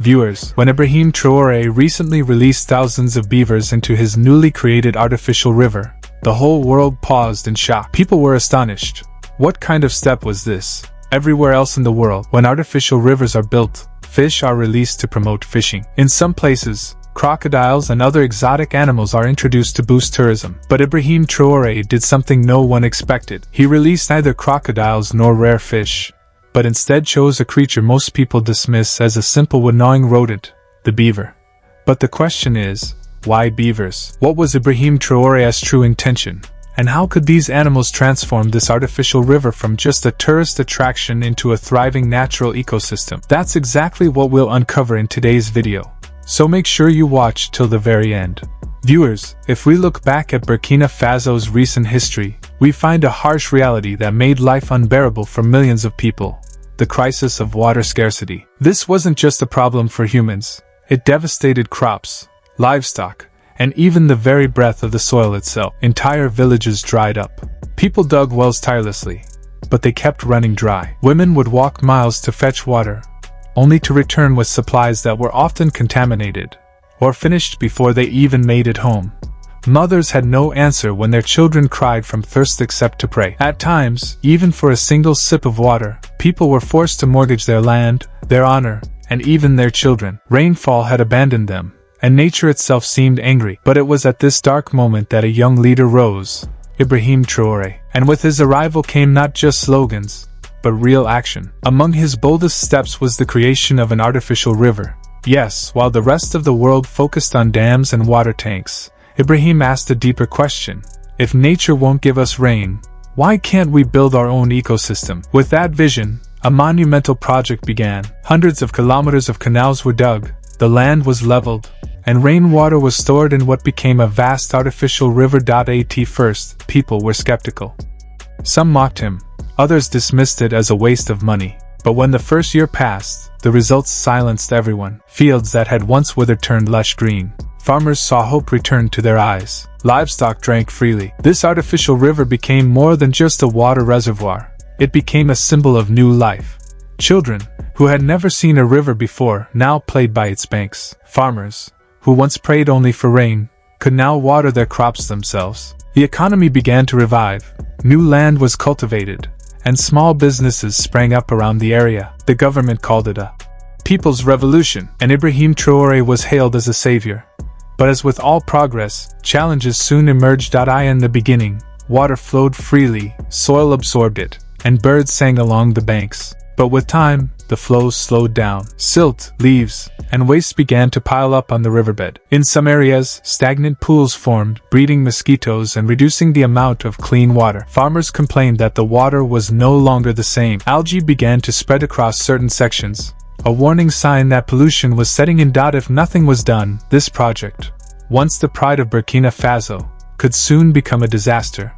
Viewers, when Ibrahim Traoré recently released thousands of beavers into his newly created artificial river, the whole world paused in shock. People were astonished. What kind of step was this? Everywhere else in the world, when artificial rivers are built, fish are released to promote fishing. In some places, crocodiles and other exotic animals are introduced to boost tourism. But Ibrahim Traoré did something no one expected. He released neither crocodiles nor rare fish, but instead chose a creature most people dismiss as a simple wood-gnawing rodent, the beaver. But the question is, why beavers? What was Ibrahim Traoré's true intention? And how could these animals transform this artificial river from just a tourist attraction into a thriving natural ecosystem? That's exactly what we'll uncover in today's video. So make sure you watch till the very end. Viewers, if we look back at Burkina Faso's recent history, we find a harsh reality that made life unbearable for millions of people: the crisis of water scarcity. This wasn't just a problem for humans. It devastated crops, livestock, and even the very breath of the soil itself. Entire villages dried up. People dug wells tirelessly, but they kept running dry. Women would walk miles to fetch water, only to return with supplies that were often contaminated, or finished before they even made it home. Mothers had no answer when their children cried from thirst except to pray. At times, even for a single sip of water, people were forced to mortgage their land, their honor, and even their children. Rainfall had abandoned them, and nature itself seemed angry. But it was at this dark moment that a young leader rose, Ibrahim Traoré. And with his arrival came not just slogans, but real action. Among his boldest steps was the creation of an artificial river. Yes, while the rest of the world focused on dams and water tanks, Ibrahim asked a deeper question. If nature won't give us rain, why can't we build our own ecosystem? With that vision, a monumental project began. Hundreds of kilometers of canals were dug, the land was leveled, and rainwater was stored in what became a vast artificial river. At first, people were skeptical. Some mocked him, others dismissed it as a waste of money. But when the first year passed, the results silenced everyone. Fields that had once withered turned lush green. Farmers saw hope return to their eyes. Livestock drank freely. This artificial river became more than just a water reservoir. It became a symbol of new life. Children, who had never seen a river before, now played by its banks. Farmers, who once prayed only for rain, could now water their crops themselves. The economy began to revive. New land was cultivated, and small businesses sprang up around the area. The government called it a people's revolution, and Ibrahim Traoré was hailed as a savior. But as with all progress, challenges soon emerged. In the beginning, water flowed freely, soil absorbed it, and birds sang along the banks. But with time, the flow slowed down. Silt, leaves, and waste began to pile up on the riverbed. In some areas, stagnant pools formed, breeding mosquitoes and reducing the amount of clean water. Farmers complained that the water was no longer the same. Algae began to spread across certain sections, a warning sign that pollution was setting in. If nothing was done, this project, once the pride of Burkina Faso, could soon become a disaster.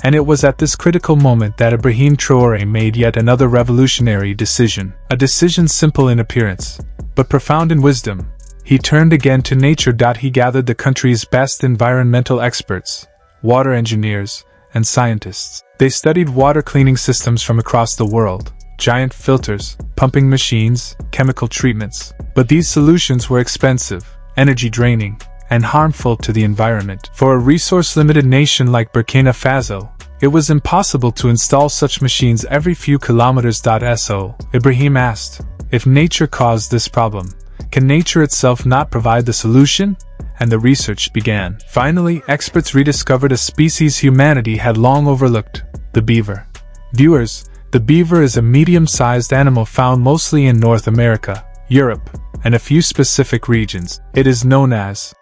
And it was at this critical moment that Ibrahim Traoré made yet another revolutionary decision. A decision simple in appearance, but profound in wisdom. He turned again to nature. He gathered the country's best environmental experts, water engineers, and scientists. They studied water cleaning systems from across the world, giant filters, pumping machines, chemical treatments. But these solutions were expensive, energy draining, and harmful to the environment. For a resource-limited nation like Burkina Faso, it was impossible to install such machines every few kilometers. So, Ibrahim asked, if nature caused this problem, can nature itself not provide the solution? And the research began. Finally, experts rediscovered a species humanity had long overlooked: the beaver. Viewers, the beaver is a medium-sized animal found mostly in North America, Europe, and a few specific regions. It is known as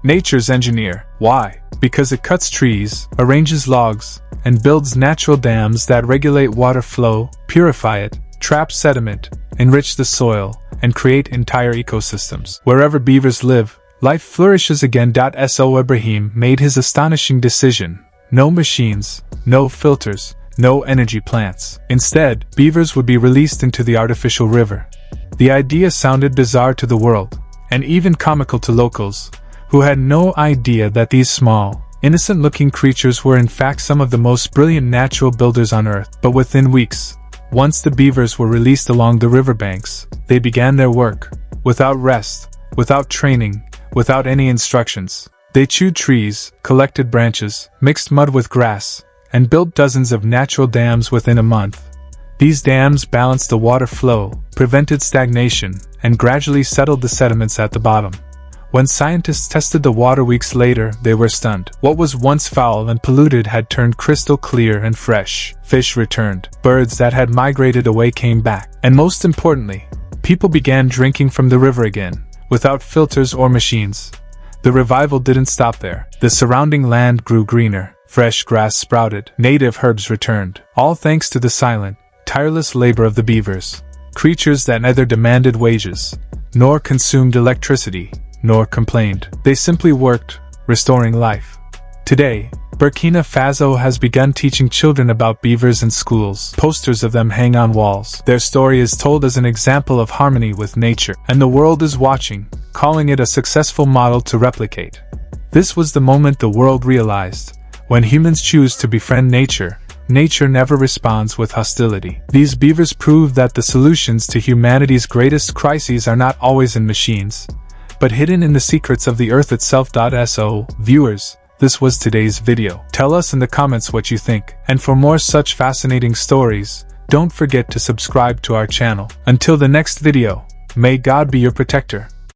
nature's engineer. Why? Because it cuts trees, arranges logs, and builds natural dams that regulate water flow, purify it, trap sediment, enrich the soil, and create entire ecosystems. Wherever beavers live, life flourishes again. So Ibrahim made his astonishing decision. No machines, no filters, no energy plants. Instead, beavers would be released into the artificial river. The idea sounded bizarre to the world, and even comical to locals, who had no idea that these small, innocent-looking creatures were in fact some of the most brilliant natural builders on Earth. But within weeks, once the beavers were released along the riverbanks, they began their work. without rest, without training, without any instructions. They chewed trees, collected branches, mixed mud with grass, and built dozens of natural dams within a month. These dams balanced the water flow, prevented stagnation, and gradually settled the sediments at the bottom. When scientists tested the water weeks later, they were stunned. What was once foul and polluted had turned crystal clear and fresh. Fish returned. Birds that had migrated away came back. And most importantly, people began drinking from the river again, without filters or machines. The revival didn't stop there. The surrounding land grew greener. Fresh grass sprouted. Native herbs returned. All thanks to the silent, tireless labor of the beavers. Creatures that neither demanded wages, nor consumed electricity, nor complained. They simply worked, restoring life. Today, Burkina Faso has begun teaching children about beavers in schools. Posters of them hang on walls. Their story is told as an example of harmony with nature, and the world is watching, calling it a successful model to replicate. This was the moment the world realized: when humans choose to befriend nature, nature never responds with hostility. These beavers prove that the solutions to humanity's greatest crises are not always in machines, but hidden in the secrets of the earth itself. So, viewers, this was today's video. Tell us in the comments what you think, and for more such fascinating stories, don't forget to subscribe to our channel. Until the next video, may God be your protector.